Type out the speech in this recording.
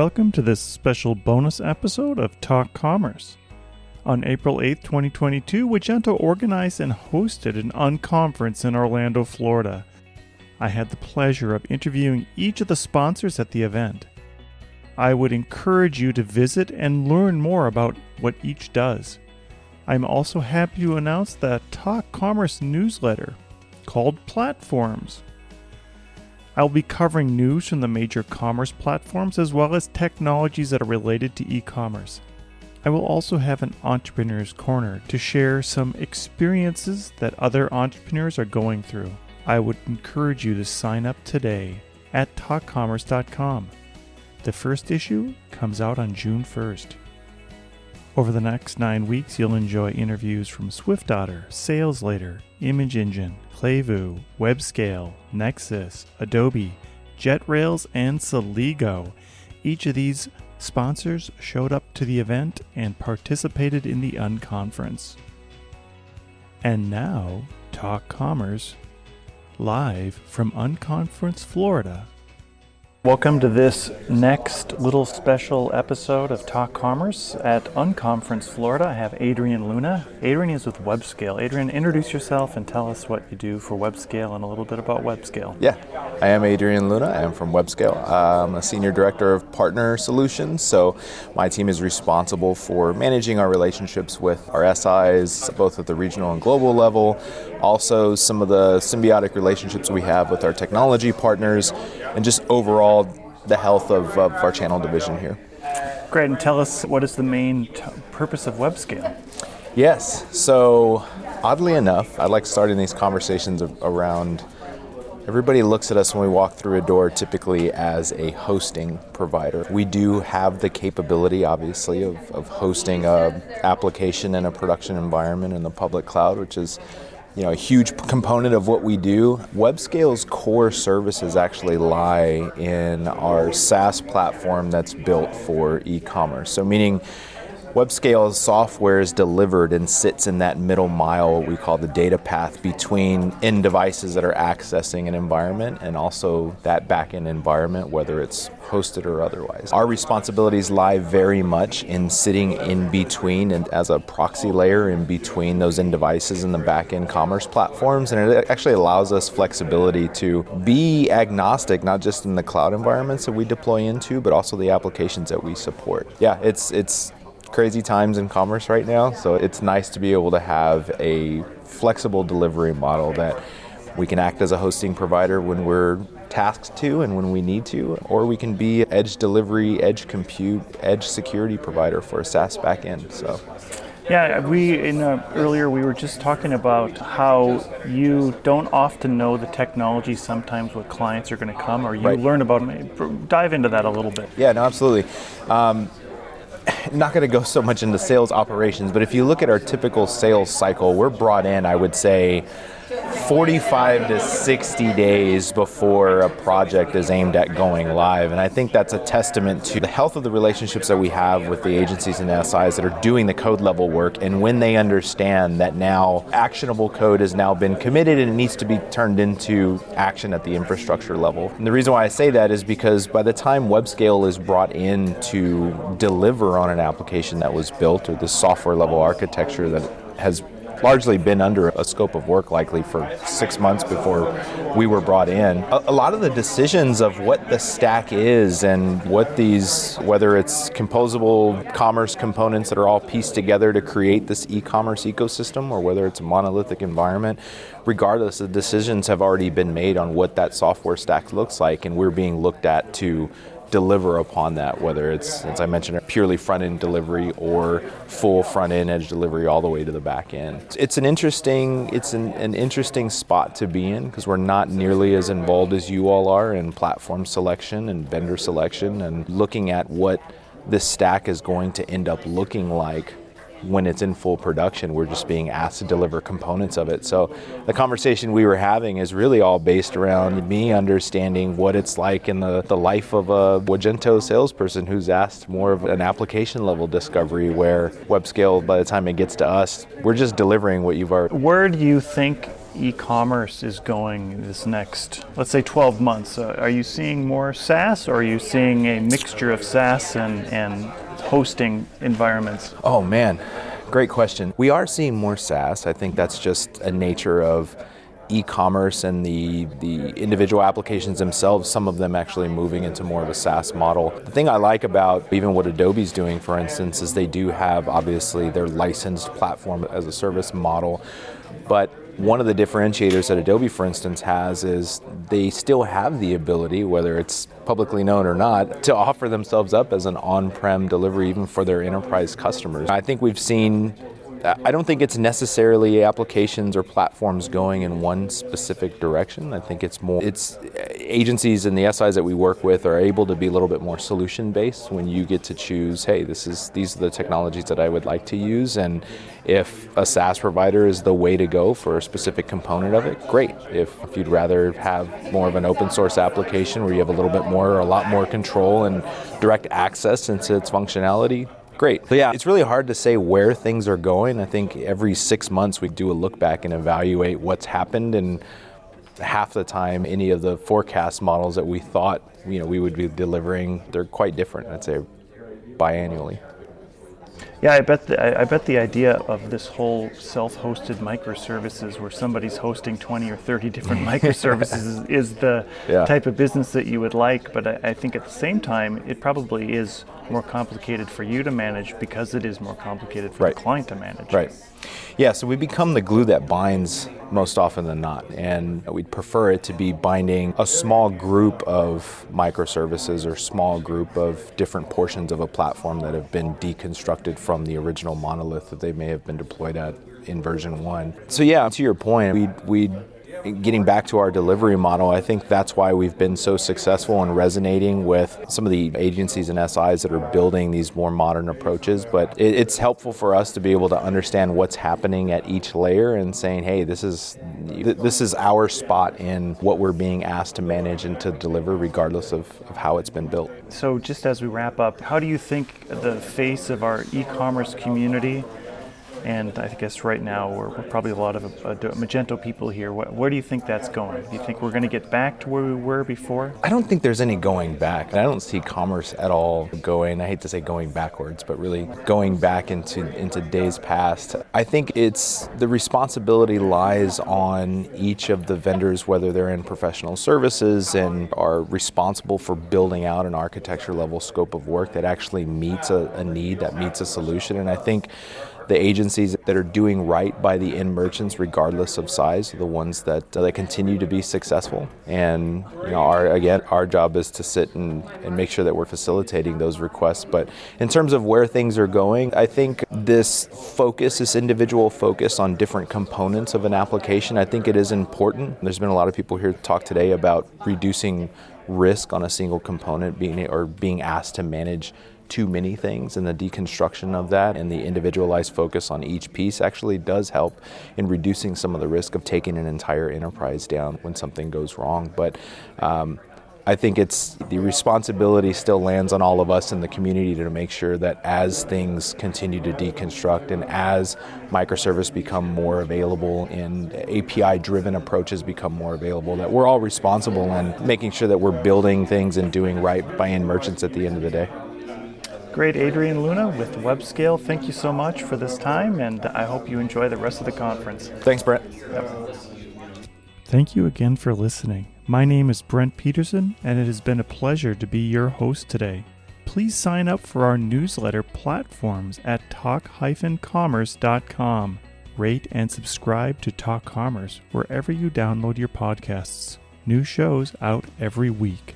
Welcome to this special bonus episode of Talk Commerce. On April 8, 2022, Wagento organized and hosted an unconference in Orlando, Florida. I had the pleasure of interviewing each of the sponsors at the event. I would encourage you to visit and learn more about what each does. I'm also happy to announce the Talk Commerce newsletter called Platforms. I'll be covering news from the major commerce platforms as well as technologies that are related to e-commerce. I will also have an Entrepreneur's Corner to share some experiences that other entrepreneurs are going through. I would encourage you to sign up today at talkcommerce.com. The first issue comes out on June 1st. Over the next 9 weeks, you'll enjoy interviews from SwiftOtter, SalesLater, Image Engine, Clayvu, WebScale, Nexus, Adobe, JetRails, and Celigo. Each of these sponsors showed up to the event and participated in the unconference. And now, Talk Commerce, live from Unconference, Florida. Welcome to this next little special episode of Talk Commerce at Unconference, Florida. I have Adrian Luna. Adrian is with WebScale. Adrian, introduce yourself and tell us what you do for WebScale and a little bit about WebScale. Yeah, I am Adrian Luna. I am from WebScale. I'm a Senior Director of Partner Solutions, so my team is responsible for managing our relationships with our SIs, both at the regional and global level, also some of the symbiotic relationships we have with our technology partners, and just overall the health of our channel division here. Great, and tell us what is the main purpose of WebScale? Yes, so oddly enough, I like starting these conversations around everybody looks at us when we walk through a door typically as a hosting provider. We do have the capability, obviously, of hosting an application in a production environment in the public cloud, which is a huge component of what we do. WebScale's core services actually lie in our SaaS platform that's built for e-commerce. So meaning WebScale's software is delivered and sits in that middle mile, what we call the data path, between end devices that are accessing an environment and also that back-end environment, whether it's hosted or otherwise. Our responsibilities lie very much in sitting in between and as a proxy layer in between those end devices and the back-end commerce platforms, and it actually allows us flexibility to be agnostic, not just in the cloud environments that we deploy into, but also the applications that we support. Yeah, it's crazy times in commerce right now, so it's nice to be able to have a flexible delivery model that we can act as a hosting provider when we're tasked to and when we need to, or we can be edge delivery, edge compute, edge security provider for a SaaS backend. So yeah, earlier we were just talking about how you don't often know the technology sometimes what clients are going to come, or you learn about them. Dive into that a little bit. Yeah, no, absolutely. Not going to go so much into sales operations, but if you look at our typical sales cycle, we're brought in, I would say, 45 to 60 days before a project is aimed at going live. And I think that's a testament to the health of the relationships that we have with the agencies and SIs that are doing the code level work. And when they understand that now actionable code has now been committed and it needs to be turned into action at the infrastructure level. And the reason why I say that is because by the time WebScale is brought in to deliver on an application that was built, or the software level architecture that has largely been under a scope of work likely for 6 months before we were brought in. A lot of the decisions of what the stack is and what these, whether it's composable commerce components that are all pieced together to create this e-commerce ecosystem, or whether it's a monolithic environment, regardless, the decisions have already been made on what that software stack looks like, and we're being looked at to deliver upon that, whether it's, as I mentioned, purely front-end delivery or full front-end edge delivery all the way to the back end. It's an interesting spot to be in, because we're not nearly as involved as you all are in platform selection and vendor selection and looking at what this stack is going to end up looking like when it's in full production. We're just being asked to deliver components of it. So the conversation we were having is really all based around me understanding what it's like in the life of a Wagento salesperson who's asked more of an application level discovery, where WebScale, by the time it gets to us, we're just delivering what you've already. Where do you think e-commerce is going this next, let's say 12 months? Are you seeing more SaaS, or are you seeing a mixture of SaaS and hosting environments? Oh man, great question. We are seeing more SaaS. I think that's just a nature of e-commerce and the individual applications themselves, some of them actually moving into more of a SaaS model. The thing I like about even what Adobe's doing, for instance, is they do have obviously their licensed platform as a service model, but one of the differentiators that Adobe, for instance, has is they still have the ability, whether it's publicly known or not, to offer themselves up as an on-prem delivery even for their enterprise customers. I think we've seen, I don't think it's necessarily applications or platforms going in one specific direction. I think it's agencies and the SIs that we work with are able to be a little bit more solution-based when you get to choose, hey, these are the technologies that I would like to use, and if a SaaS provider is the way to go for a specific component of it, great. If you'd rather have more of an open source application where you have a little bit more or a lot more control and direct access into its functionality, great. So yeah, it's really hard to say where things are going. I think every 6 months we do a look back and evaluate what's happened, and half the time any of the forecast models that we thought we would be delivering, they're quite different, I'd say, biannually. Yeah, I bet the idea of this whole self-hosted microservices where somebody's hosting 20 or 30 different microservices is the type of business that you would like, but I think at the same time it probably is more complicated for you to manage because it is more complicated for the client to manage. Right. Yeah, so we become the glue that binds most often than not, and we'd prefer it to be binding a small group of microservices or small group of different portions of a platform that have been deconstructed from the original monolith that they may have been deployed at in version 1. So yeah, to your point, we getting back to our delivery model, I think that's why we've been so successful in resonating with some of the agencies and SIs that are building these more modern approaches. But it's helpful for us to be able to understand what's happening at each layer and saying, hey, this is our spot in what we're being asked to manage and to deliver regardless of how it's been built. So just as we wrap up, how do you think the face of our e-commerce community, and I guess right now we're probably a lot of Magento people here, where do you think that's going? Do you think we're going to get back to where we were before? I don't think there's any going back. I don't see commerce at all going, I hate to say going backwards, but really going back into days past. I think the responsibility lies on each of the vendors, whether they're in professional services and are responsible for building out an architecture level scope of work that actually meets a need, that meets a solution. And I think the agencies that are doing right by the end merchants, regardless of size, are the ones that continue to be successful. And our job is to sit and make sure that we're facilitating those requests. But in terms of where things are going, I think this individual focus on different components of an application, I think it is important. There's been a lot of people here talk today about reducing risk on a single component being asked to manage too many things, and the deconstruction of that and the individualized focus on each piece actually does help in reducing some of the risk of taking an entire enterprise down when something goes wrong. But I think the responsibility still lands on all of us in the community to make sure that as things continue to deconstruct and as microservices become more available and API-driven approaches become more available, that we're all responsible in making sure that we're building things and doing right by end merchants at the end of the day. Great. Adrian Luna with WebScale, thank you so much for this time, and I hope you enjoy the rest of the conference. Thanks, Brent. Yep. Thank you again for listening. My name is Brent Peterson, and it has been a pleasure to be your host today. Please sign up for our newsletter platforms at talk-commerce.com. Rate and subscribe to Talk Commerce wherever you download your podcasts. New shows out every week.